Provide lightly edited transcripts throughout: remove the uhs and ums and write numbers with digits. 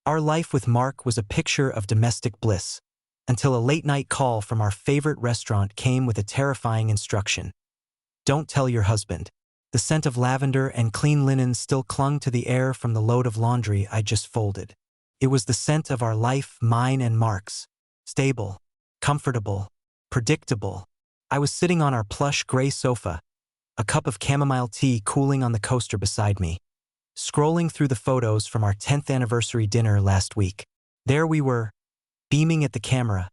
Our life with Mark was a picture of domestic bliss, until a late-night call from our favorite restaurant came with a terrifying instruction. Don't tell your husband. The scent of lavender and clean linen still clung to the air from the load of laundry I just folded. It was the scent of our life, mine and Mark's. Stable, comfortable, predictable. I was sitting on our plush gray sofa, a cup of chamomile tea cooling on the coaster beside me, scrolling through the photos from our 10th anniversary dinner last week. There we were, beaming at the camera,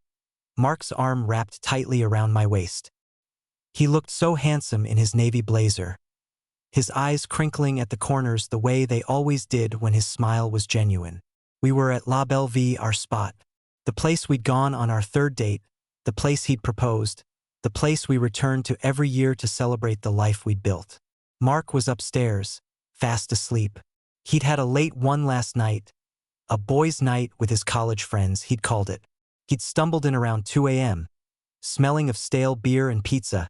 Mark's arm wrapped tightly around my waist. He looked so handsome in his navy blazer, his eyes crinkling at the corners the way they always did when his smile was genuine. We were at La Belle Vie, our spot, the place we'd gone on our third date, the place he'd proposed, the place we returned to every year to celebrate the life we'd built. Mark was upstairs, fast asleep. He'd had a late one last night, a boys' night with his college friends, he'd called it. He'd stumbled in around 2 a.m., smelling of stale beer and pizza,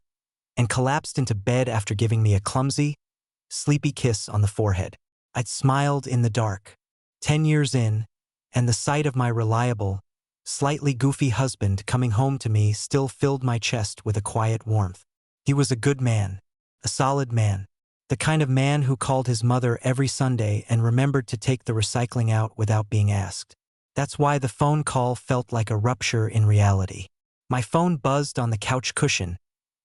and collapsed into bed after giving me a clumsy, sleepy kiss on the forehead. I'd smiled in the dark. 10 years in, and the sight of my reliable, slightly goofy husband coming home to me still filled my chest with a quiet warmth. He was a good man, a solid man, the kind of man who called his mother every Sunday and remembered to take the recycling out without being asked. That's why the phone call felt like a rupture in reality. My phone buzzed on the couch cushion,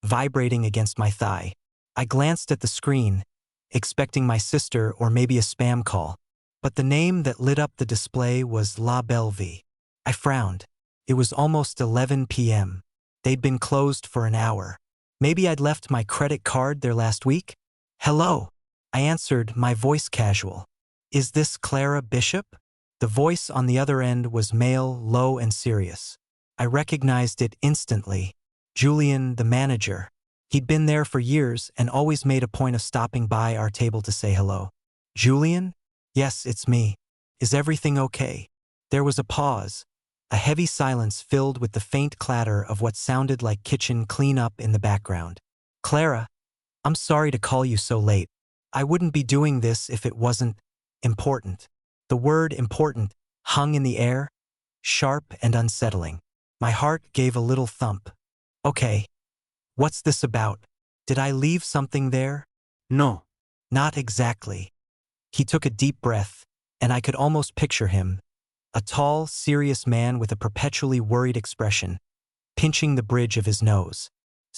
vibrating against my thigh. I glanced at the screen, expecting my sister or maybe a spam call, but the name that lit up the display was La Belle Vie. I frowned. It was almost 11 p.m. They'd been closed for an hour. Maybe I'd left my credit card there last week? Hello, I answered, my voice casual. Is this Clara Bishop? The voice on the other end was male, low and serious. I recognized it instantly. Julian, the manager. He'd been there for years and always made a point of stopping by our table to say hello. Julian? Yes, it's me. Is everything okay? There was a pause, a heavy silence filled with the faint clatter of what sounded like kitchen cleanup in the background. Clara, I'm sorry to call you so late. I wouldn't be doing this if it wasn't important. The word important hung in the air, sharp and unsettling. My heart gave a little thump. Okay. What's this about? Did I leave something there? No. Not exactly. He took a deep breath, and I could almost picture him, a tall, serious man with a perpetually worried expression, pinching the bridge of his nose.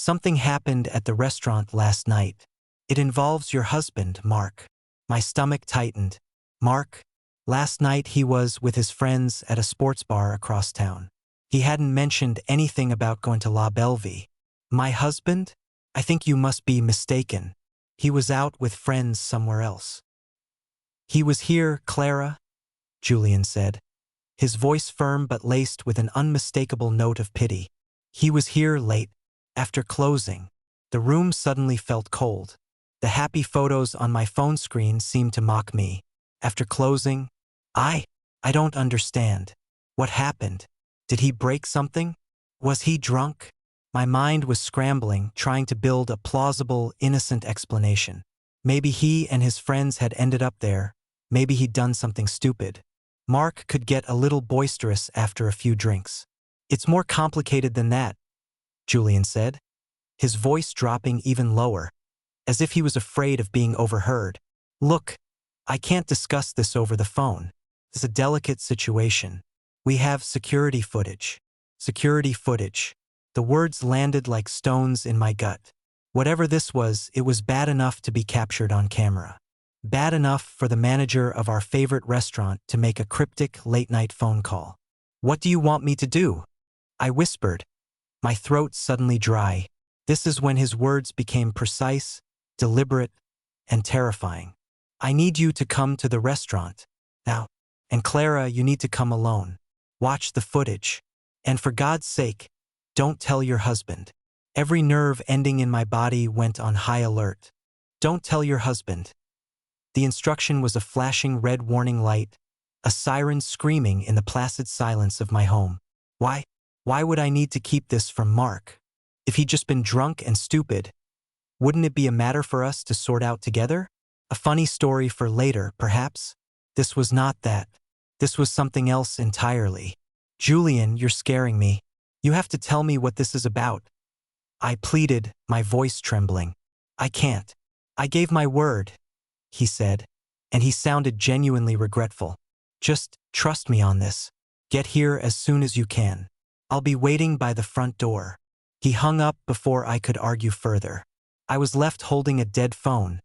Something happened at the restaurant last night. It involves your husband, Mark. My stomach tightened. Mark? Last night he was with his friends at a sports bar across town. He hadn't mentioned anything about going to La Belle Vie. My husband? I think you must be mistaken. He was out with friends somewhere else. He was here, Clara, Julian said, his voice firm but laced with an unmistakable note of pity. He was here late, after closing. The room suddenly felt cold. The happy photos on my phone screen seemed to mock me. After closing? I don't understand. What happened? Did he break something? Was he drunk? My mind was scrambling, trying to build a plausible, innocent explanation. Maybe he and his friends had ended up there. Maybe he'd done something stupid. Mark could get a little boisterous after a few drinks. It's more complicated than that, Julian said, his voice dropping even lower, as if he was afraid of being overheard. Look, I can't discuss this over the phone. It's a delicate situation. We have security footage. Security footage. The words landed like stones in my gut. Whatever this was, it was bad enough to be captured on camera. Bad enough for the manager of our favorite restaurant to make a cryptic late-night phone call. What do you want me to do? I whispered, my throat suddenly dry. This is when his words became precise, deliberate, and terrifying. I need you to come to the restaurant. Now. And Clara, you need to come alone. Watch the footage. And for God's sake, don't tell your husband. Every nerve ending in my body went on high alert. Don't tell your husband. The instruction was a flashing red warning light, a siren screaming in the placid silence of my home. Why? Why would I need to keep this from Mark? If he'd just been drunk and stupid, wouldn't it be a matter for us to sort out together? A funny story for later, perhaps? This was not that. This was something else entirely. Julian, you're scaring me. You have to tell me what this is about. I pleaded, my voice trembling. I can't. I gave my word, he said, and he sounded genuinely regretful. Just trust me on this. Get here as soon as you can. I'll be waiting by the front door. He hung up before I could argue further. I was left holding a dead phone,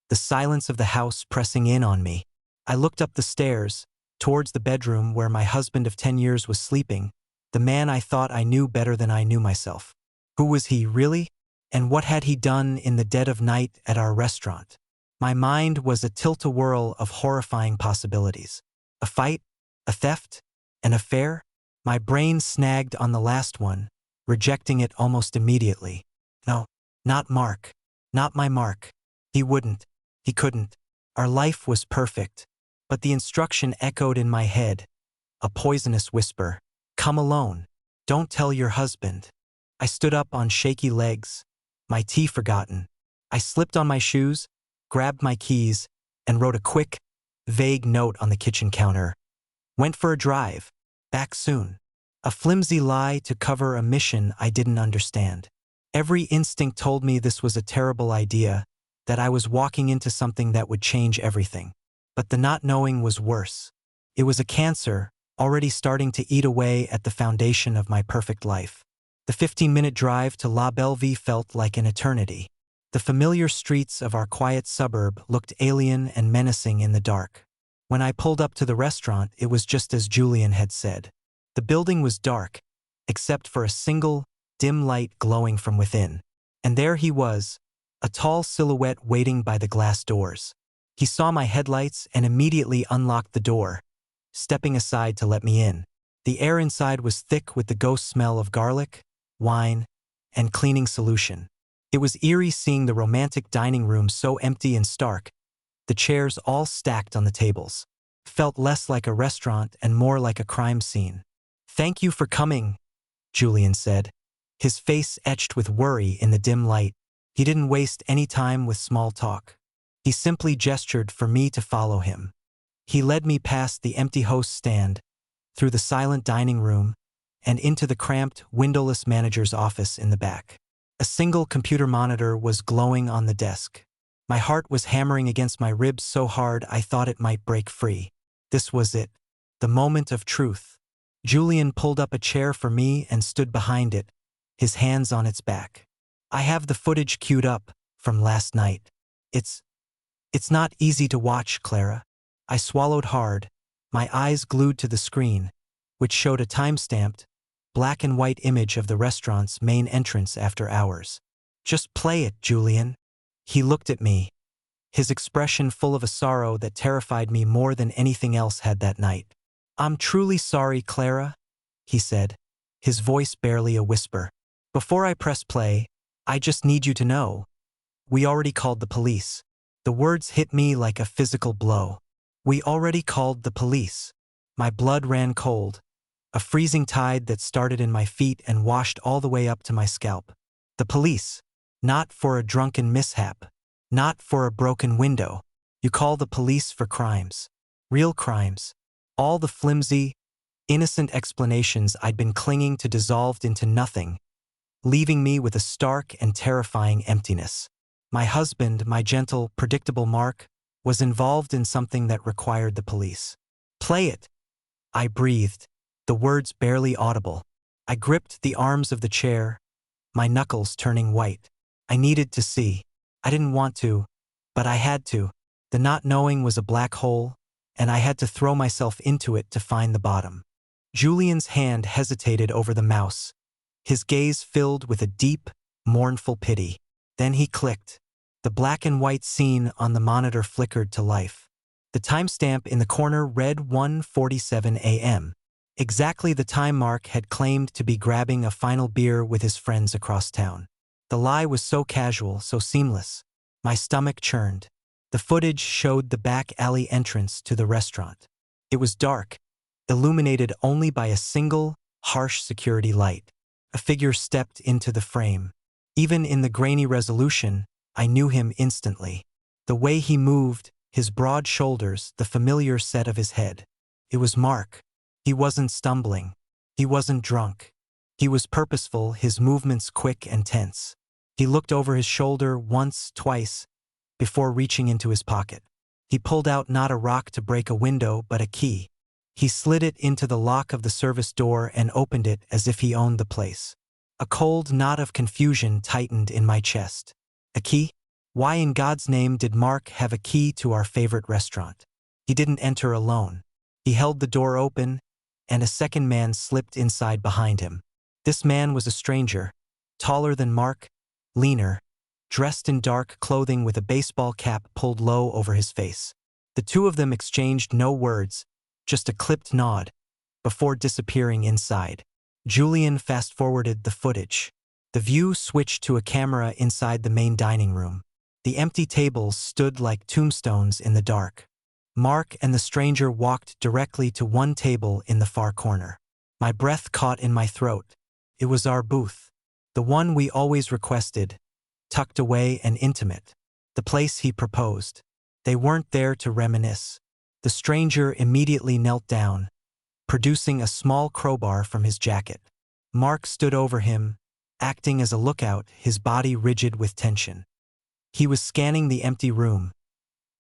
the silence of the house pressing in on me. I looked up the stairs, towards the bedroom where my husband of 10 years was sleeping, the man I thought I knew better than I knew myself. Who was he, really? And what had he done in the dead of night at our restaurant? My mind was a tilt-a-whirl of horrifying possibilities. A fight? A theft? An affair? My brain snagged on the last one, rejecting it almost immediately. No, not Mark. Not my Mark. He wouldn't. He couldn't. Our life was perfect. But the instruction echoed in my head, a poisonous whisper. Come alone. Don't tell your husband. I stood up on shaky legs, my tea forgotten. I slipped on my shoes, grabbed my keys, and wrote a quick, vague note on the kitchen counter. Went for a drive. Back soon. A flimsy lie to cover a mission I didn't understand. Every instinct told me this was a terrible idea, that I was walking into something that would change everything. But the not knowing was worse. It was a cancer, already starting to eat away at the foundation of my perfect life. The 15-minute drive to La Bellevue felt like an eternity. The familiar streets of our quiet suburb looked alien and menacing in the dark. When I pulled up to the restaurant, it was just as Julian had said. The building was dark, except for a single, dim light glowing from within. And there he was, a tall silhouette waiting by the glass doors. He saw my headlights and immediately unlocked the door, stepping aside to let me in. The air inside was thick with the ghost smell of garlic, wine, and cleaning solution. It was eerie seeing the romantic dining room so empty and stark, the chairs all stacked on the tables. Felt less like a restaurant and more like a crime scene. Thank you for coming, Julian said, his face etched with worry in the dim light. He didn't waste any time with small talk. He simply gestured for me to follow him. He led me past the empty host stand, through the silent dining room, and into the cramped, windowless manager's office in the back. A single computer monitor was glowing on the desk. My heart was hammering against my ribs so hard I thought it might break free. This was it, the moment of truth. Julian pulled up a chair for me and stood behind it, his hands on its back. I have the footage queued up from last night. It's not easy to watch, Clara. I swallowed hard, my eyes glued to the screen, which showed a time-stamped, black and white image of the restaurant's main entrance after hours. Just play it, Julian. He looked at me, his expression full of a sorrow that terrified me more than anything else had that night. I'm truly sorry, Clara, he said, his voice barely a whisper. Before I press play, I just need you to know. We already called the police. The words hit me like a physical blow. We already called the police. My blood ran cold, a freezing tide that started in my feet and washed all the way up to my scalp. The police. Not for a drunken mishap. Not for a broken window. You call the police for crimes. Real crimes. All the flimsy, innocent explanations I'd been clinging to dissolved into nothing, leaving me with a stark and terrifying emptiness. My husband, my gentle, predictable Mark, was involved in something that required the police. Play it. I breathed, the words barely audible. I gripped the arms of the chair, my knuckles turning white. I needed to see. I didn't want to, but I had to. The not knowing was a black hole, and I had to throw myself into it to find the bottom. Julian's hand hesitated over the mouse, his gaze filled with a deep, mournful pity. Then he clicked. The black and white scene on the monitor flickered to life. The timestamp in the corner read 1:47 a.m., exactly the time Mark had claimed to be grabbing a final beer with his friends across town. The lie was so casual, so seamless. My stomach churned. The footage showed the back alley entrance to the restaurant. It was dark, illuminated only by a single, harsh security light. A figure stepped into the frame. Even in the grainy resolution, I knew him instantly. The way he moved, his broad shoulders, the familiar set of his head. It was Mark. He wasn't stumbling. He wasn't drunk. He was purposeful, his movements quick and tense. He looked over his shoulder once, twice, before reaching into his pocket. He pulled out not a rock to break a window, but a key. He slid it into the lock of the service door and opened it as if he owned the place. A cold knot of confusion tightened in my chest. A key? Why in God's name did Mark have a key to our favorite restaurant? He didn't enter alone. He held the door open, and a second man slipped inside behind him. This man was a stranger, taller than Mark, leaner, dressed in dark clothing with a baseball cap pulled low over his face. The two of them exchanged no words, just a clipped nod, before disappearing inside. Julian fast-forwarded the footage. The view switched to a camera inside the main dining room. The empty tables stood like tombstones in the dark. Mark and the stranger walked directly to one table in the far corner. My breath caught in my throat. It was our booth, the one we always requested, tucked away and intimate, the place he proposed. They weren't there to reminisce. The stranger immediately knelt down, producing a small crowbar from his jacket. Mark stood over him, acting as a lookout, his body rigid with tension. He was scanning the empty room,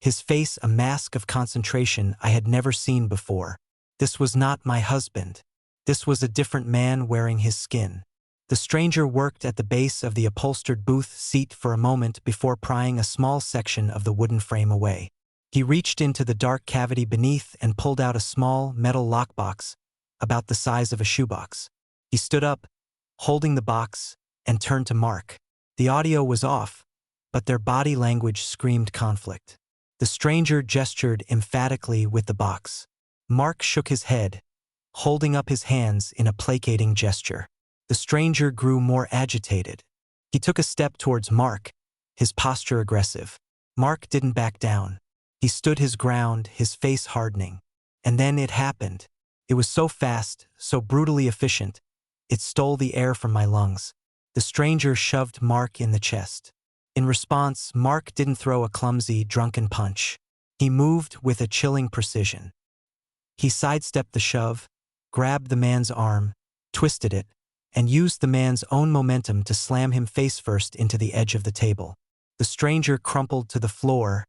his face a mask of concentration I had never seen before. This was not my husband. This was a different man wearing his skin. The stranger worked at the base of the upholstered booth seat for a moment before prying a small section of the wooden frame away. He reached into the dark cavity beneath and pulled out a small metal lockbox, about the size of a shoebox. He stood up, holding the box, and turned to Mark. The audio was off, but their body language screamed conflict. The stranger gestured emphatically with the box. Mark shook his head, holding up his hands in a placating gesture. The stranger grew more agitated. He took a step towards Mark, his posture aggressive. Mark didn't back down. He stood his ground, his face hardening. And then it happened. It was so fast, so brutally efficient. It stole the air from my lungs. The stranger shoved Mark in the chest. In response, Mark didn't throw a clumsy, drunken punch. He moved with a chilling precision. He sidestepped the shove, grabbed the man's arm, twisted it, and used the man's own momentum to slam him face-first into the edge of the table. The stranger crumpled to the floor,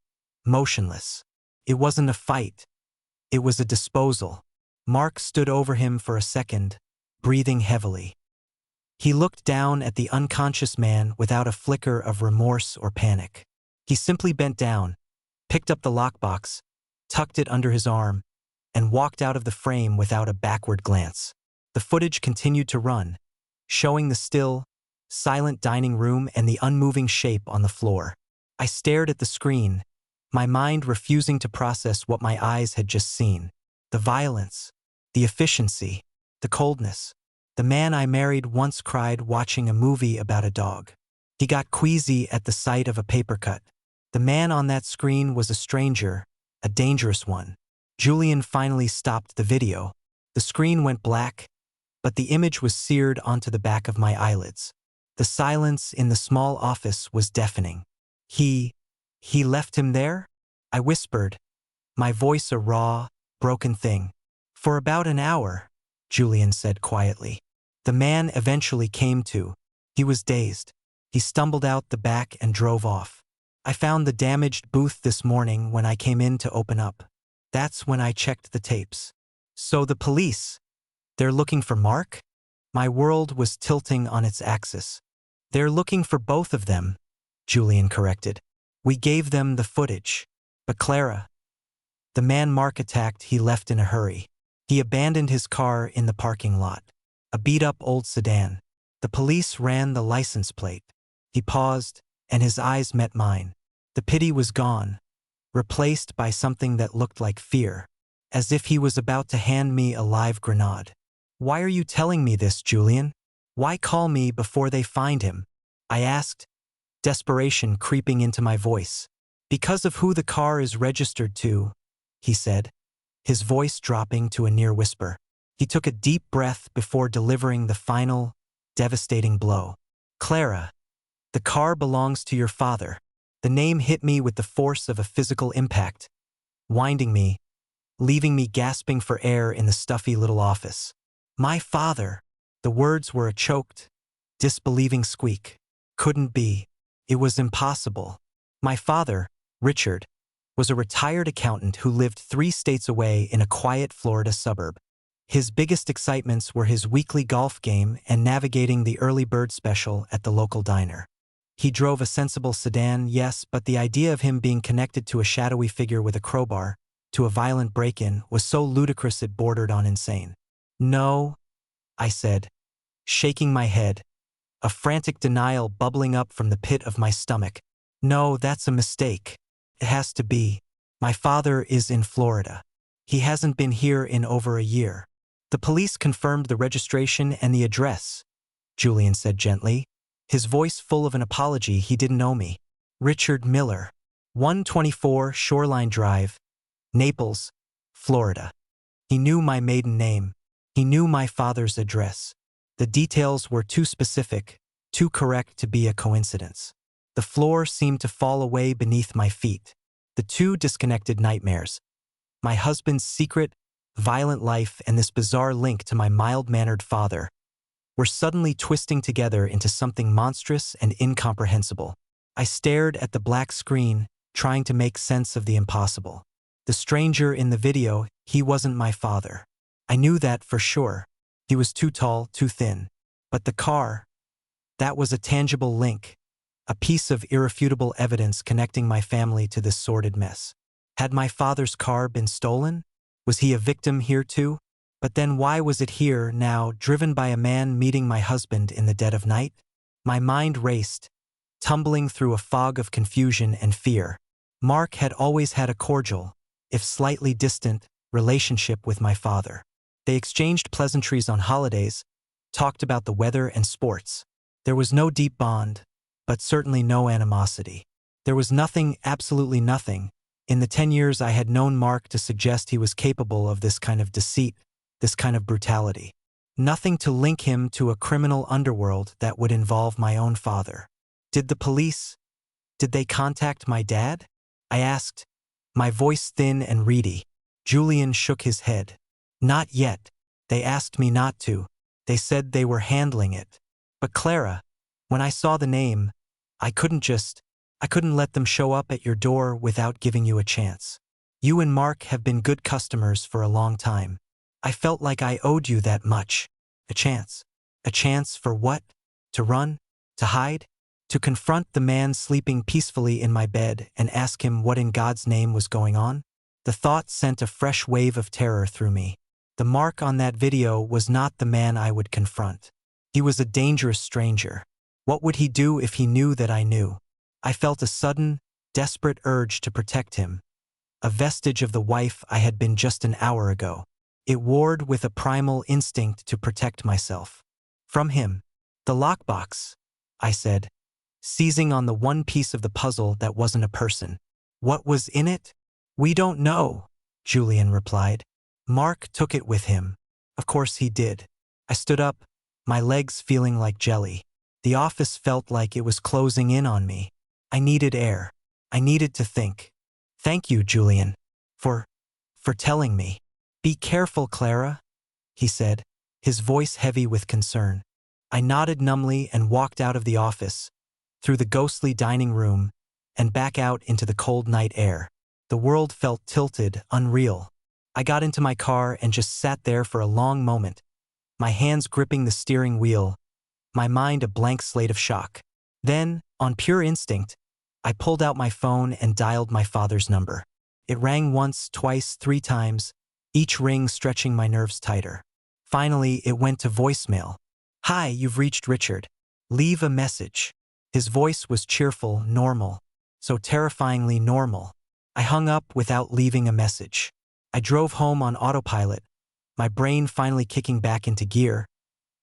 motionless. It wasn't a fight. It was a disposal. Mark stood over him for a second, breathing heavily. He looked down at the unconscious man without a flicker of remorse or panic. He simply bent down, picked up the lockbox, tucked it under his arm, and walked out of the frame without a backward glance. The footage continued to run, showing the still, silent dining room and the unmoving shape on the floor. I stared at the screen, my mind refusing to process what my eyes had just seen. The violence, the efficiency, the coldness. The man I married once cried watching a movie about a dog. He got queasy at the sight of a paper cut. The man on that screen was a stranger, a dangerous one. Julian finally stopped the video. The screen went black, but the image was seared onto the back of my eyelids. The silence in the small office was deafening. He left him there? I whispered, my voice a raw, broken thing. For about an hour, Julian said quietly. The man eventually came to. He was dazed. He stumbled out the back and drove off. I found the damaged booth this morning when I came in to open up. That's when I checked the tapes. So the police, they're looking for Mark? My world was tilting on its axis. They're looking for both of them, Julian corrected. We gave them the footage. But Clara, the man Mark attacked, he left in a hurry. He abandoned his car in the parking lot. A beat-up old sedan. The police ran the license plate. He paused, and his eyes met mine. The pity was gone, replaced by something that looked like fear, as if he was about to hand me a live grenade. Why are you telling me this, Julian? Why call me before they find him? I asked, desperation creeping into my voice. Because of who the car is registered to, he said, his voice dropping to a near whisper. He took a deep breath before delivering the final, devastating blow. Clara, the car belongs to your father. The name hit me with the force of a physical impact, winding me, leaving me gasping for air in the stuffy little office. My father! The words were a choked, disbelieving squeak. Couldn't be. It was impossible. My father, Richard, was a retired accountant who lived 3 states away in a quiet Florida suburb. His biggest excitements were his weekly golf game and navigating the early bird special at the local diner. He drove a sensible sedan, yes, but the idea of him being connected to a shadowy figure with a crowbar, to a violent break-in, was so ludicrous it bordered on insane. No, I said, shaking my head, a frantic denial bubbling up from the pit of my stomach. No, that's a mistake. It has to be. My father is in Florida. He hasn't been here in over a year. The police confirmed the registration and the address, Julian said gently, his voice full of an apology. He didn't know me. Richard Miller, 124 Shoreline Drive, Naples, Florida. He knew my maiden name. He knew my father's address. The details were too specific, too correct to be a coincidence. The floor seemed to fall away beneath my feet. The 2 disconnected nightmares. My husband's secret, violent life and this bizarre link to my mild-mannered father were suddenly twisting together into something monstrous and incomprehensible. I stared at the black screen, trying to make sense of the impossible. The stranger in the video, he wasn't my father. I knew that for sure. He was too tall, too thin. But the car, that was a tangible link, a piece of irrefutable evidence connecting my family to this sordid mess. Had my father's car been stolen? Was he a victim here too? But then why was it here now, driven by a man meeting my husband in the dead of night? My mind raced, tumbling through a fog of confusion and fear. Mark had always had a cordial, if slightly distant, relationship with my father. They exchanged pleasantries on holidays, talked about the weather and sports. There was no deep bond, but certainly no animosity. There was nothing, absolutely nothing, in the 10 years I had known Mark to suggest he was capable of this kind of deceit, this kind of brutality. Nothing to link him to a criminal underworld that would involve my own father. Did the police? Did they contact my dad? I asked, my voice thin and reedy. Julian shook his head. Not yet. They asked me not to. They said they were handling it. But Clara, when I saw the name, I couldn't let them show up at your door without giving you a chance. You and Mark have been good customers for a long time. I felt like I owed you that much. A chance. A chance for what? To run? To hide? To confront the man sleeping peacefully in my bed and ask him what in God's name was going on? The thought sent a fresh wave of terror through me. The Mark on that video was not the man I would confront. He was a dangerous stranger. What would he do if he knew that I knew? I felt a sudden, desperate urge to protect him, a vestige of the wife I had been just an hour ago. It warred with a primal instinct to protect myself. From him. The lockbox, I said, seizing on the one piece of the puzzle that wasn't a person. What was in it? We don't know, Julian replied. Mark took it with him. Of course he did. I stood up, my legs feeling like jelly. The office felt like it was closing in on me. I needed air. I needed to think. Thank you, Julian, for telling me. Be careful, Clara, he said, his voice heavy with concern. I nodded numbly and walked out of the office, through the ghostly dining room, and back out into the cold night air. The world felt tilted, unreal. I got into my car and just sat there for a long moment, my hands gripping the steering wheel, my mind a blank slate of shock. Then, on pure instinct, I pulled out my phone and dialed my father's number. It rang once, twice, 3 times, each ring stretching my nerves tighter. Finally, it went to voicemail. Hi, you've reached Richard. Leave a message. His voice was cheerful, normal, so terrifyingly normal. I hung up without leaving a message. I drove home on autopilot, my brain finally kicking back into gear,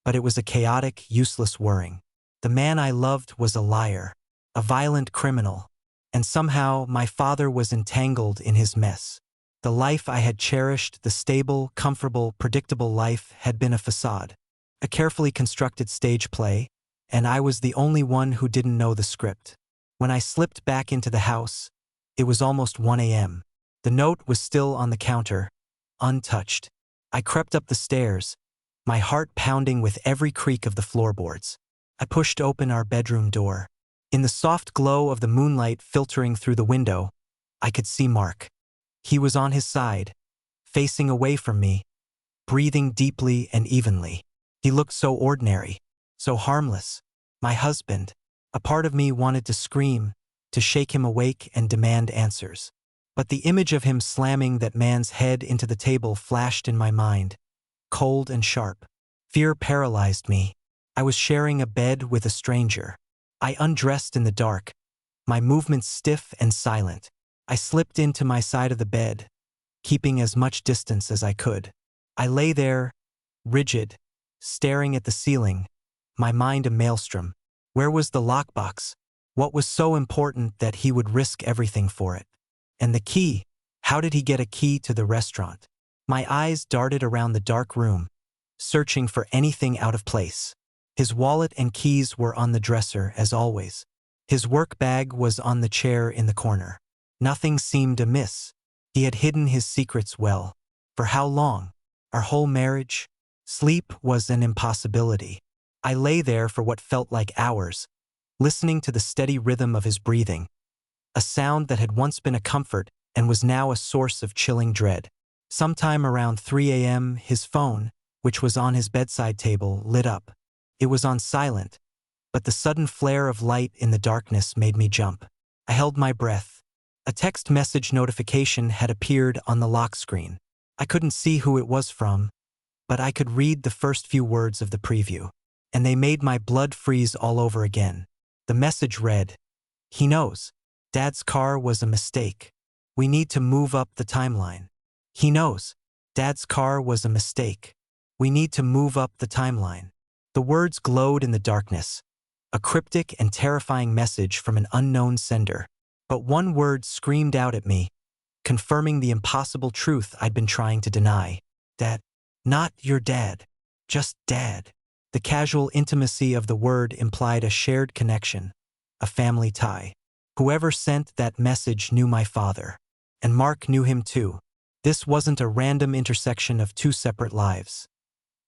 but it was a chaotic, useless whirring. The man I loved was a liar, a violent criminal, and somehow my father was entangled in his mess. The life I had cherished, the stable, comfortable, predictable life, had been a facade, a carefully constructed stage play, and I was the only one who didn't know the script. When I slipped back into the house, it was almost 1 a.m. The note was still on the counter, untouched. I crept up the stairs, my heart pounding with every creak of the floorboards. I pushed open our bedroom door. In the soft glow of the moonlight filtering through the window, I could see Mark. He was on his side, facing away from me, breathing deeply and evenly. He looked so ordinary, so harmless. My husband. A part of me wanted to scream, to shake him awake and demand answers. But the image of him slamming that man's head into the table flashed in my mind, cold and sharp. Fear paralyzed me. I was sharing a bed with a stranger. I undressed in the dark, my movements stiff and silent. I slipped into my side of the bed, keeping as much distance as I could. I lay there, rigid, staring at the ceiling, my mind a maelstrom. Where was the lockbox? What was so important that he would risk everything for it? And the key? How did he get a key to the restaurant? My eyes darted around the dark room, searching for anything out of place. His wallet and keys were on the dresser, as always. His work bag was on the chair in the corner. Nothing seemed amiss. He had hidden his secrets well. For how long? Our whole marriage? Sleep was an impossibility. I lay there for what felt like hours, listening to the steady rhythm of his breathing, a sound that had once been a comfort and was now a source of chilling dread. Sometime around 3 a.m., his phone, which was on his bedside table, lit up. It was on silent, but the sudden flare of light in the darkness made me jump. I held my breath. A text message notification had appeared on the lock screen. I couldn't see who it was from, but I could read the first few words of the preview, and they made my blood freeze all over again. The message read, "He knows. Dad's car was a mistake. We need to move up the timeline. He knows. Dad's car was a mistake. We need to move up the timeline." The words glowed in the darkness, a cryptic and terrifying message from an unknown sender. But one word screamed out at me, confirming the impossible truth I'd been trying to deny. Dad. Not your dad. Just Dad. The casual intimacy of the word implied a shared connection, a family tie. Whoever sent that message knew my father, and Mark knew him too. This wasn't a random intersection of two separate lives.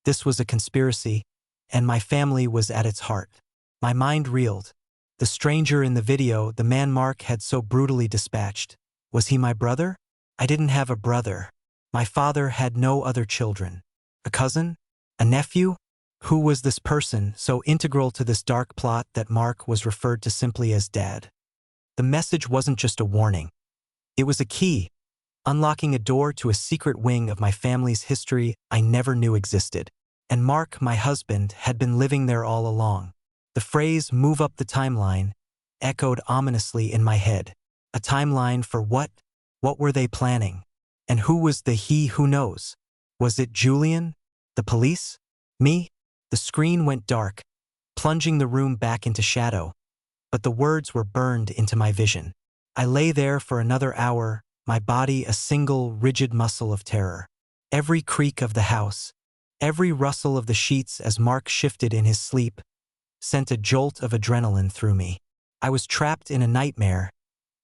This was a conspiracy, and my family was at its heart. My mind reeled. The stranger in the video, the man Mark had so brutally dispatched. Was he my brother? I didn't have a brother. My father had no other children. A cousin? A nephew? Who was this person so integral to this dark plot that Mark was referred to simply as Dad? The message wasn't just a warning. It was a key, unlocking a door to a secret wing of my family's history I never knew existed. And Mark, my husband, had been living there all along. The phrase, "move up the timeline," echoed ominously in my head. A timeline for what? What were they planning? And who was the he who knows? Was it Julian? The police? Me? The screen went dark, plunging the room back into shadow, but the words were burned into my vision. I lay there for another hour, my body a single rigid muscle of terror. Every creak of the house, every rustle of the sheets as Mark shifted in his sleep, sent a jolt of adrenaline through me. I was trapped in a nightmare,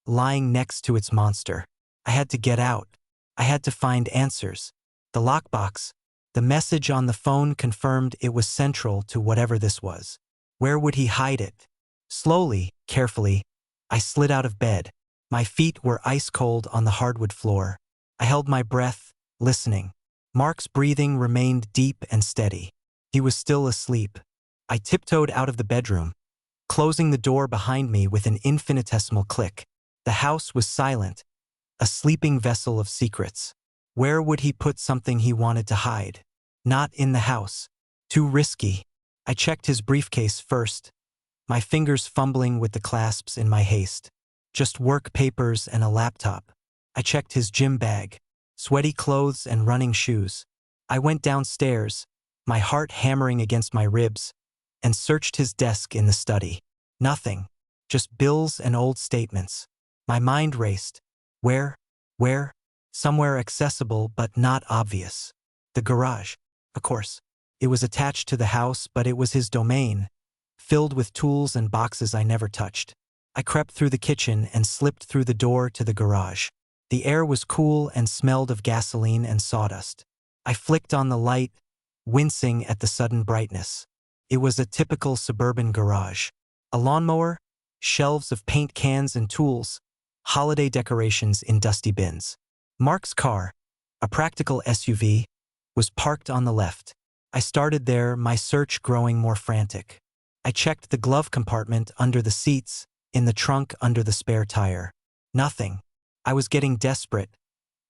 lying next to its monster. I had to get out. I had to find answers. The lockbox, the message on the phone confirmed it was central to whatever this was. Where would he hide it? Slowly, carefully, I slid out of bed. My feet were ice cold on the hardwood floor. I held my breath, listening. Mark's breathing remained deep and steady. He was still asleep. I tiptoed out of the bedroom, closing the door behind me with an infinitesimal click. The house was silent, a sleeping vessel of secrets. Where would he put something he wanted to hide? Not in the house. Too risky. I checked his briefcase first, my fingers fumbling with the clasps in my haste. Just work papers and a laptop. I checked his gym bag, sweaty clothes and running shoes. I went downstairs, my heart hammering against my ribs, and searched his desk in the study. Nothing. Just bills and old statements. My mind raced. Where? Somewhere accessible but not obvious. The garage. Of course. It was attached to the house, but it was his domain, filled with tools and boxes I never touched. I crept through the kitchen and slipped through the door to the garage. The air was cool and smelled of gasoline and sawdust. I flicked on the light, wincing at the sudden brightness. It was a typical suburban garage. A lawnmower, shelves of paint cans and tools, holiday decorations in dusty bins. Mark's car, a practical SUV, was parked on the left. I started there, my search growing more frantic. I checked the glove compartment under the seats, in the trunk under the spare tire. Nothing. I was getting desperate,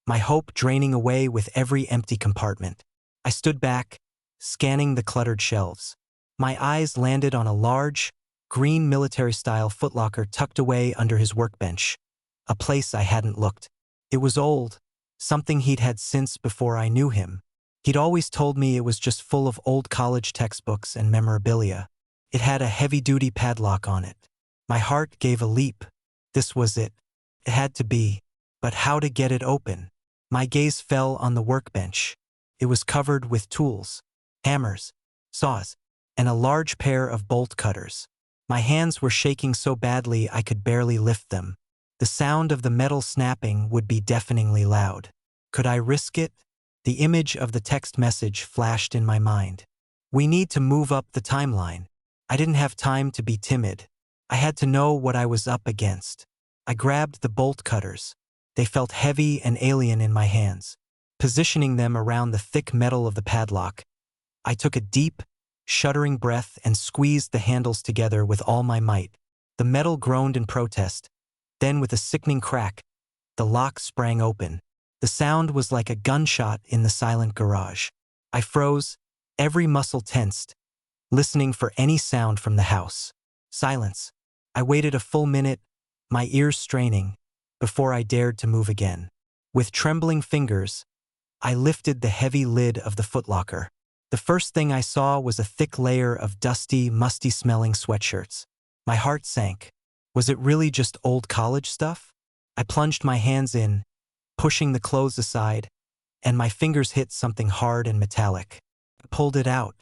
my hope draining away with every empty compartment. I stood back, scanning the cluttered shelves. My eyes landed on a large, green military-style footlocker tucked away under his workbench, a place I hadn't looked. It was old, something he'd had since before I knew him. He'd always told me it was just full of old college textbooks and memorabilia. It had a heavy-duty padlock on it. My heart gave a leap. This was it. It had to be. But how to get it open? My gaze fell on the workbench. It was covered with tools, hammers, saws, and a large pair of bolt cutters. My hands were shaking so badly I could barely lift them. The sound of the metal snapping would be deafeningly loud. Could I risk it? The image of the text message flashed in my mind. We need to move up the timeline. I didn't have time to be timid. I had to know what I was up against. I grabbed the bolt cutters. They felt heavy and alien in my hands. Positioning them around the thick metal of the padlock, I took a deep, shuddering breath and squeezed the handles together with all my might. The metal groaned in protest. Then, with a sickening crack, the lock sprang open. The sound was like a gunshot in the silent garage. I froze, every muscle tensed, listening for any sound from the house. Silence. I waited a full minute, my ears straining, before I dared to move again. With trembling fingers, I lifted the heavy lid of the footlocker. The first thing I saw was a thick layer of dusty, musty-smelling sweatshirts. My heart sank. Was it really just old college stuff? I plunged my hands in, pushing the clothes aside, and my fingers hit something hard and metallic. I pulled it out.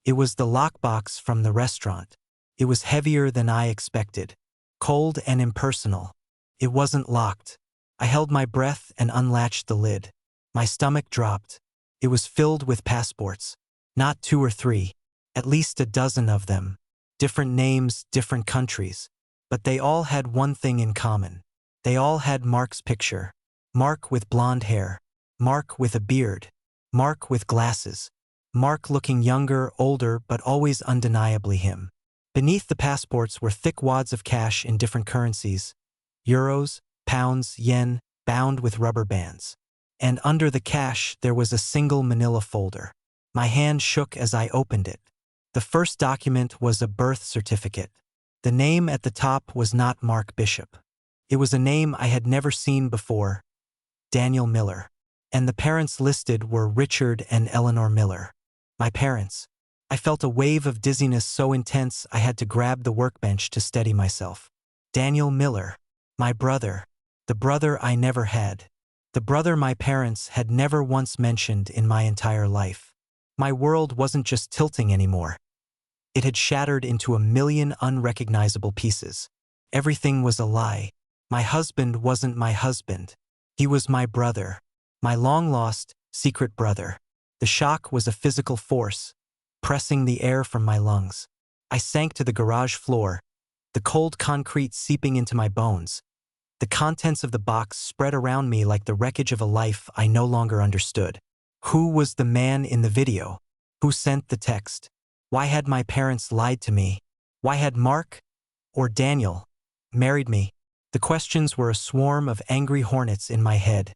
It was the lockbox from the restaurant. It was heavier than I expected, cold and impersonal. It wasn't locked. I held my breath and unlatched the lid. My stomach dropped. It was filled with passports. Not 2 or 3, at least a dozen of them. Different names, different countries. But they all had one thing in common. They all had Mark's picture. Mark with blonde hair. Mark with a beard. Mark with glasses. Mark looking younger, older, but always undeniably him. Beneath the passports were thick wads of cash in different currencies. Euros, pounds, yen, bound with rubber bands. And under the cash there was a single manila folder. My hand shook as I opened it. The first document was a birth certificate. The name at the top was not Mark Bishop. It was a name I had never seen before, Daniel Miller. And the parents listed were Richard and Eleanor Miller. My parents. I felt a wave of dizziness so intense I had to grab the workbench to steady myself. Daniel Miller. My brother. The brother I never had. The brother my parents had never once mentioned in my entire life. My world wasn't just tilting anymore. It had shattered into a million unrecognizable pieces. Everything was a lie. My husband wasn't my husband. He was my brother. My long-lost, secret brother. The shock was a physical force, pressing the air from my lungs. I sank to the garage floor, the cold concrete seeping into my bones. The contents of the box spread around me like the wreckage of a life I no longer understood. Who was the man in the video? Who sent the text? Why had my parents lied to me? Why had Mark, or Daniel, married me? The questions were a swarm of angry hornets in my head,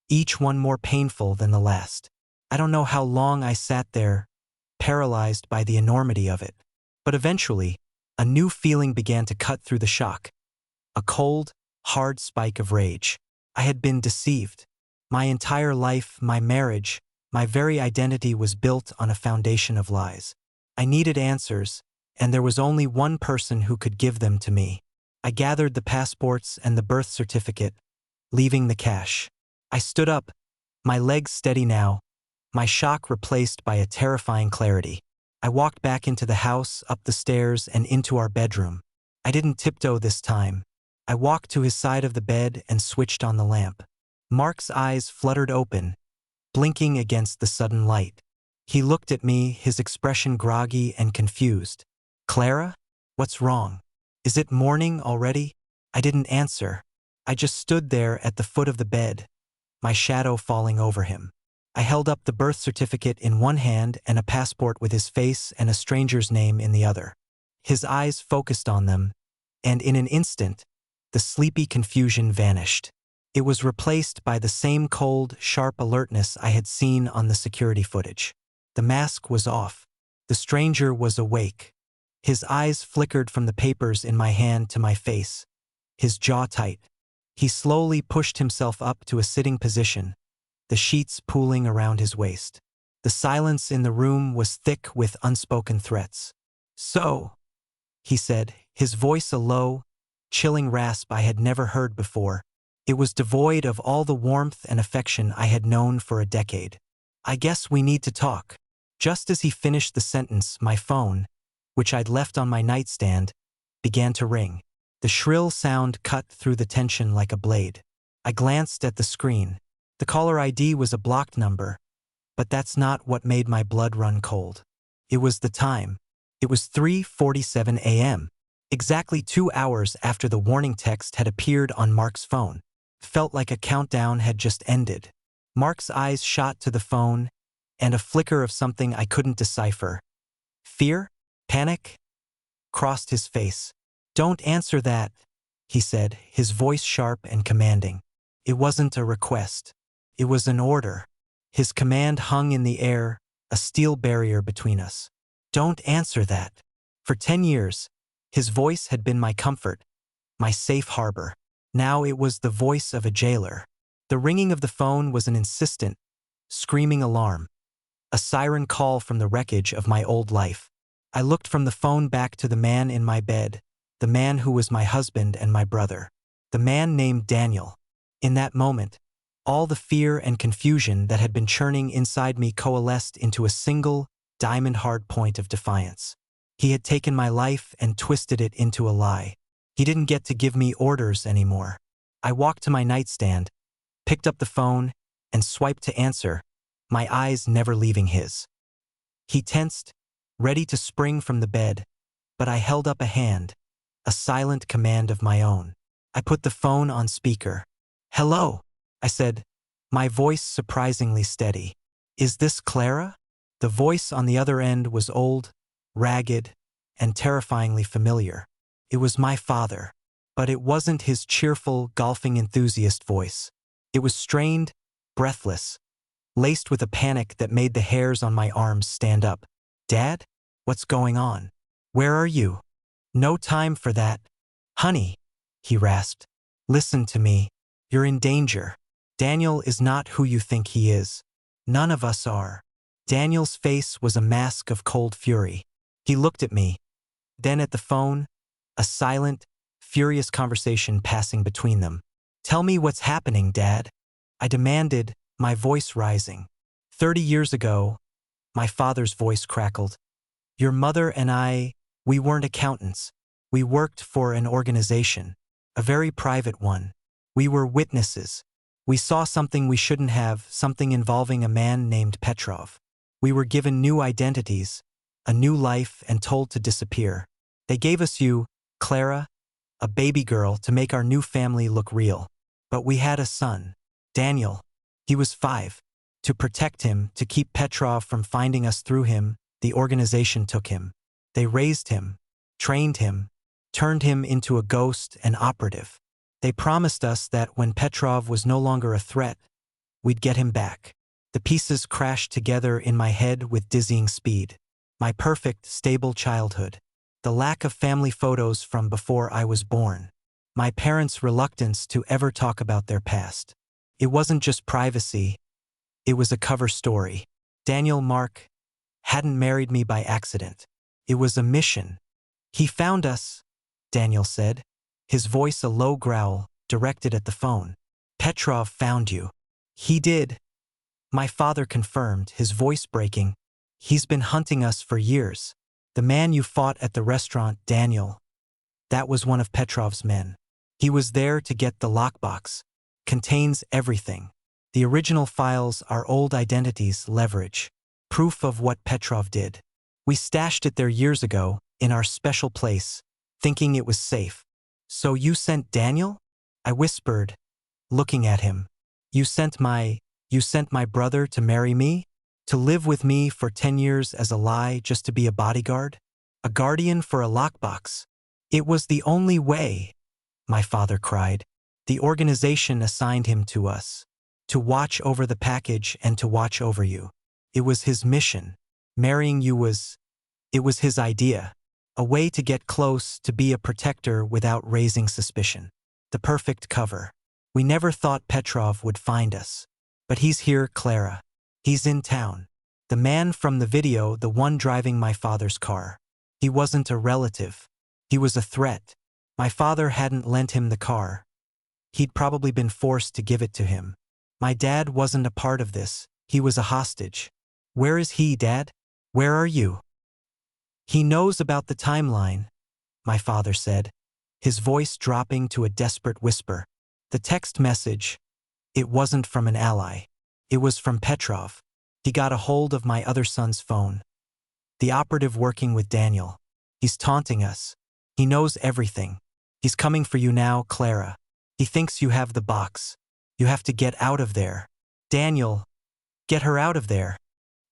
each one more painful than the last. I don't know how long I sat there, paralyzed by the enormity of it. But eventually, a new feeling began to cut through the shock. A cold, hard spike of rage. I had been deceived. My entire life, my marriage, my very identity was built on a foundation of lies. I needed answers, and there was only one person who could give them to me. I gathered the passports and the birth certificate, leaving the cash. I stood up, my legs steady now, my shock replaced by a terrifying clarity. I walked back into the house, up the stairs, and into our bedroom. I didn't tiptoe this time. I walked to his side of the bed and switched on the lamp. Mark's eyes fluttered open, blinking against the sudden light. He looked at me, his expression groggy and confused. Clara? What's wrong? Is it morning already? I didn't answer. I just stood there at the foot of the bed, my shadow falling over him. I held up the birth certificate in one hand and a passport with his face and a stranger's name in the other. His eyes focused on them, and in an instant, the sleepy confusion vanished. It was replaced by the same cold, sharp alertness I had seen on the security footage. The mask was off. The stranger was awake. His eyes flickered from the papers in my hand to my face, his jaw tight. He slowly pushed himself up to a sitting position, the sheets pooling around his waist. The silence in the room was thick with unspoken threats. So, he said, his voice a low, chilling rasp I had never heard before. It was devoid of all the warmth and affection I had known for a decade. I guess we need to talk. Just as he finished the sentence, my phone, which I'd left on my nightstand, began to ring. The shrill sound cut through the tension like a blade. I glanced at the screen. The caller ID was a blocked number, but that's not what made my blood run cold. It was the time. It was 3:47 a.m., exactly 2 hours after the warning text had appeared on Mark's phone. Felt like a countdown had just ended. Mark's eyes shot to the phone, and a flicker of something I couldn't decipher. Fear? Panic? Crossed his face. Don't answer that, he said, his voice sharp and commanding. It wasn't a request. It was an order. His command hung in the air, a steel barrier between us. Don't answer that. For 10 years, his voice had been my comfort, my safe harbor. Now it was the voice of a jailer. The ringing of the phone was an insistent, screaming alarm, a siren call from the wreckage of my old life. I looked from the phone back to the man in my bed, the man who was my husband and my brother, the man named Daniel. In that moment, all the fear and confusion that had been churning inside me coalesced into a single, diamond-hard point of defiance. He had taken my life and twisted it into a lie. He didn't get to give me orders anymore. I walked to my nightstand, picked up the phone, and swiped to answer, my eyes never leaving his. He tensed, ready to spring from the bed, but I held up a hand, a silent command of my own. I put the phone on speaker. Hello, I said, my voice surprisingly steady. Is this Clara? The voice on the other end was old, ragged, and terrifyingly familiar. It was my father, but it wasn't his cheerful, golfing enthusiast voice. It was strained, breathless, laced with a panic that made the hairs on my arms stand up. Dad? What's going on? Where are you? No time for that. Honey, he rasped. Listen to me. You're in danger. Daniel is not who you think he is. None of us are. Daniel's face was a mask of cold fury. He looked at me, then at the phone, a silent, furious conversation passing between them. Tell me what's happening, Dad, I demanded, my voice rising. 30 years ago, my father's voice crackled. Your mother and I, we weren't accountants. We worked for an organization, a very private one. We were witnesses. We saw something we shouldn't have, something involving a man named Petrov. We were given new identities, a new life, and told to disappear. They gave us you, Clara, a baby girl, to make our new family look real. But we had a son, Daniel. He was 5. To protect him, to keep Petrov from finding us through him, the organization took him. They raised him, trained him, turned him into a ghost and operative. They promised us that when Petrov was no longer a threat, we'd get him back. The pieces crashed together in my head with dizzying speed. My perfect, stable childhood. The lack of family photos from before I was born. My parents' reluctance to ever talk about their past. It wasn't just privacy. It was a cover story. Daniel Mark hadn't married me by accident. It was a mission. He found us, Daniel said, his voice a low growl, directed at the phone. Petrov found you. He did. My father confirmed, his voice breaking. He's been hunting us for years. The man you fought at the restaurant, Daniel, that was one of Petrov's men. He was there to get the lockbox. contains everything. The original files are old identities, leverage, proof of what Petrov did. We stashed it there years ago, in our special place, thinking it was safe. So you sent Daniel? I whispered, looking at him. You sent my brother to marry me? To live with me for 10 years as a lie just to be a bodyguard? A guardian for a lockbox? It was the only way, my father cried. The organization assigned him to us. To watch over the package and to watch over you. It was his mission. Marrying you was his idea. A way to get close, to be a protector without raising suspicion. The perfect cover. We never thought Petrov would find us. But he's here, Clara. He's in town. The man from the video, the one driving my father's car. He wasn't a relative. He was a threat. My father hadn't lent him the car. He'd probably been forced to give it to him. My dad wasn't a part of this. He was a hostage. Where is he, Dad? Where are you? He knows about the timeline, my father said, his voice dropping to a desperate whisper. The text message, it wasn't from an ally. It was from Petrov. He got a hold of my other son's phone. The operative working with Daniel. He's taunting us. He knows everything. He's coming for you now, Clara. He thinks you have the box. You have to get out of there. Daniel, get her out of there.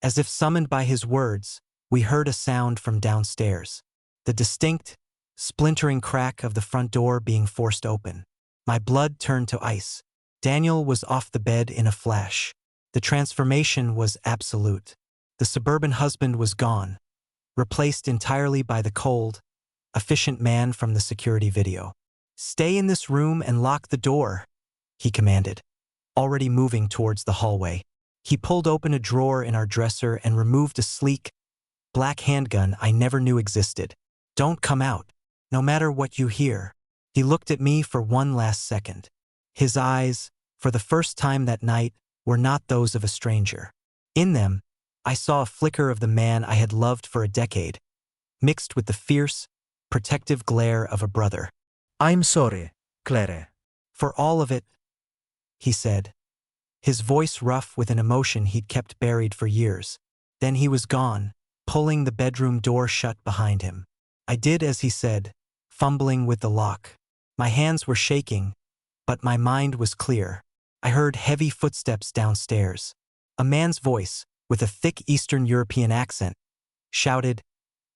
As if summoned by his words, we heard a sound from downstairs. The distinct, splintering crack of the front door being forced open. My blood turned to ice. Daniel was off the bed in a flash. The transformation was absolute. The suburban husband was gone, replaced entirely by the cold, efficient man from the security video. Stay in this room and lock the door, he commanded, already moving towards the hallway. He pulled open a drawer in our dresser and removed a sleek, black handgun I never knew existed. Don't come out, no matter what you hear. He looked at me for one last second. His eyes, for the first time that night, were not those of a stranger. In them, I saw a flicker of the man I had loved for a decade, mixed with the fierce, protective glare of a brother. I'm sorry, Claire. For all of it, he said, his voice rough with an emotion he'd kept buried for years. Then he was gone, pulling the bedroom door shut behind him. I did as he said, fumbling with the lock. My hands were shaking, but my mind was clear. I heard heavy footsteps downstairs. A man's voice, with a thick Eastern European accent, shouted,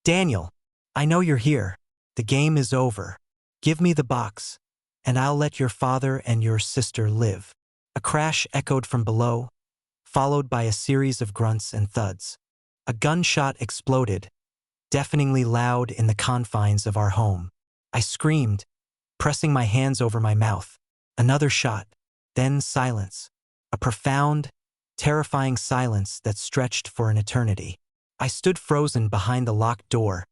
Daniel, I know you're here. The game is over. Give me the box, and I'll let your father and your sister live. A crash echoed from below, followed by a series of grunts and thuds. A gunshot exploded, deafeningly loud in the confines of our home. I screamed, pressing my hands over my mouth. Another shot, then silence. A profound, terrifying silence that stretched for an eternity. I stood frozen behind the locked door,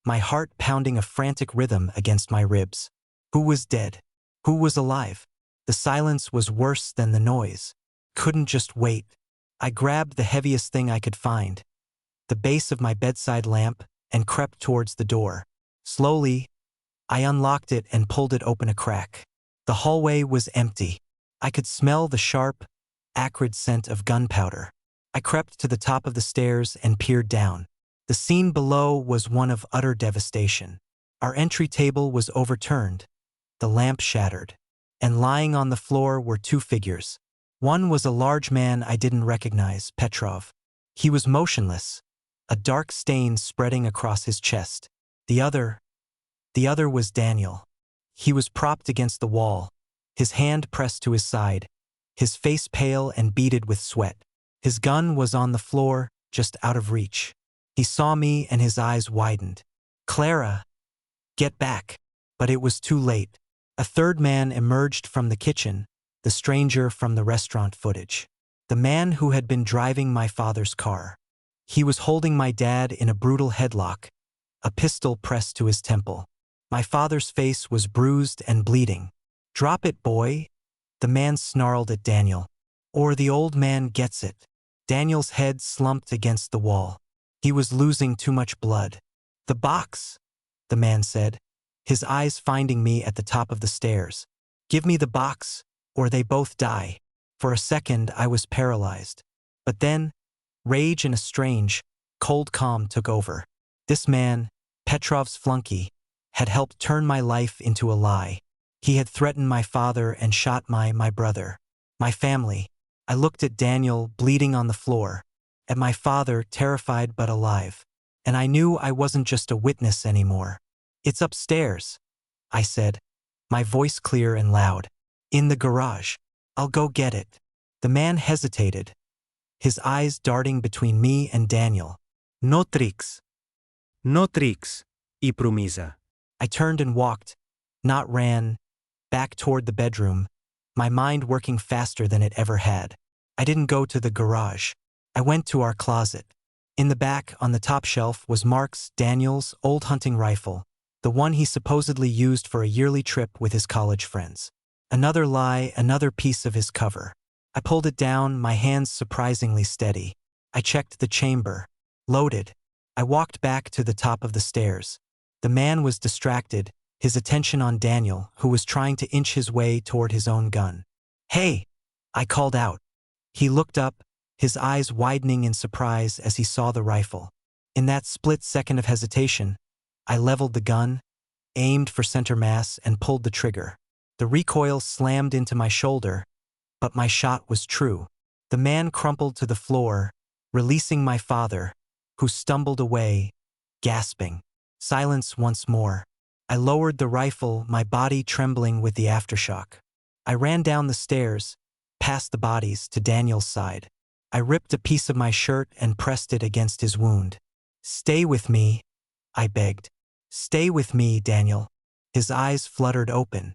my heart pounding a frantic rhythm against my ribs. Who was dead? Who was alive? The silence was worse than the noise. Couldn't just wait. I grabbed the heaviest thing I could find, the base of my bedside lamp, and crept towards the door. Slowly, I unlocked it and pulled it open a crack. The hallway was empty. I could smell the sharp, acrid scent of gunpowder. I crept to the top of the stairs and peered down. The scene below was one of utter devastation. Our entry table was overturned, the lamp shattered, and lying on the floor were two figures. One was a large man I didn't recognize, Petrov. He was motionless, a dark stain spreading across his chest. The other was Daniel. He was propped against the wall, his hand pressed to his side, his face pale and beaded with sweat. His gun was on the floor, just out of reach. He saw me and his eyes widened. Clara, get back. But it was too late. A third man emerged from the kitchen, the stranger from the restaurant footage. The man who had been driving my father's car. He was holding my dad in a brutal headlock, a pistol pressed to his temple. My father's face was bruised and bleeding. Drop it, boy, the man snarled at Daniel. Or the old man gets it. Daniel's head slumped against the wall. He was losing too much blood. The box, the man said, his eyes finding me at the top of the stairs. Give me the box, or they both die. For a second, I was paralyzed. But then, rage and a strange, cold calm took over. This man, Petrov's flunky, had helped turn my life into a lie. He had threatened my father and shot my brother, my family. I looked at Daniel bleeding on the floor, at my father terrified but alive. And I knew I wasn't just a witness anymore. "It's upstairs," I said, my voice clear and loud. "In the garage. I'll go get it." The man hesitated, his eyes darting between me and Daniel. No tricks. No tricks, I promisa. I turned and walked, not ran, back toward the bedroom, my mind working faster than it ever had. I didn't go to the garage. I went to our closet. In the back, on the top shelf, was Mark's, Daniel's, old hunting rifle, the one he supposedly used for a yearly trip with his college friends. Another lie, another piece of his cover. I pulled it down, my hands surprisingly steady. I checked the chamber. Loaded. I walked back to the top of the stairs. The man was distracted, his attention on Daniel, who was trying to inch his way toward his own gun. "Hey!" I called out. He looked up, his eyes widening in surprise as he saw the rifle. In that split second of hesitation, I leveled the gun, aimed for center mass, and pulled the trigger. The recoil slammed into my shoulder, but my shot was true. The man crumpled to the floor, releasing my father, who stumbled away, gasping. Silence once more. I lowered the rifle, my body trembling with the aftershock. I ran down the stairs, past the bodies, to Daniel's side. I ripped a piece of my shirt and pressed it against his wound. "Stay with me," I begged. "Stay with me, Daniel." His eyes fluttered open.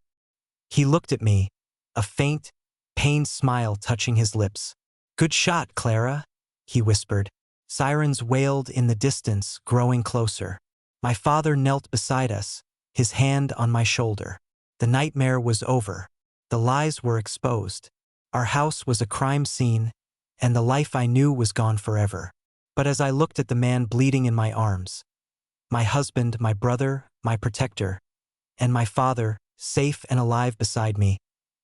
He looked at me, a faint, pained smile touching his lips. "Good shot, Clara," he whispered. Sirens wailed in the distance, growing closer. My father knelt beside us, his hand on my shoulder. The nightmare was over. The lies were exposed. Our house was a crime scene, and the life I knew was gone forever. But as I looked at the man bleeding in my arms, my husband, my brother, my protector, and my father, safe and alive beside me,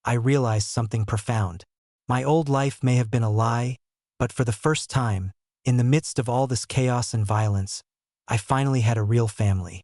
I realized something profound. My old life may have been a lie, but for the first time, in the midst of all this chaos and violence, I finally had a real family.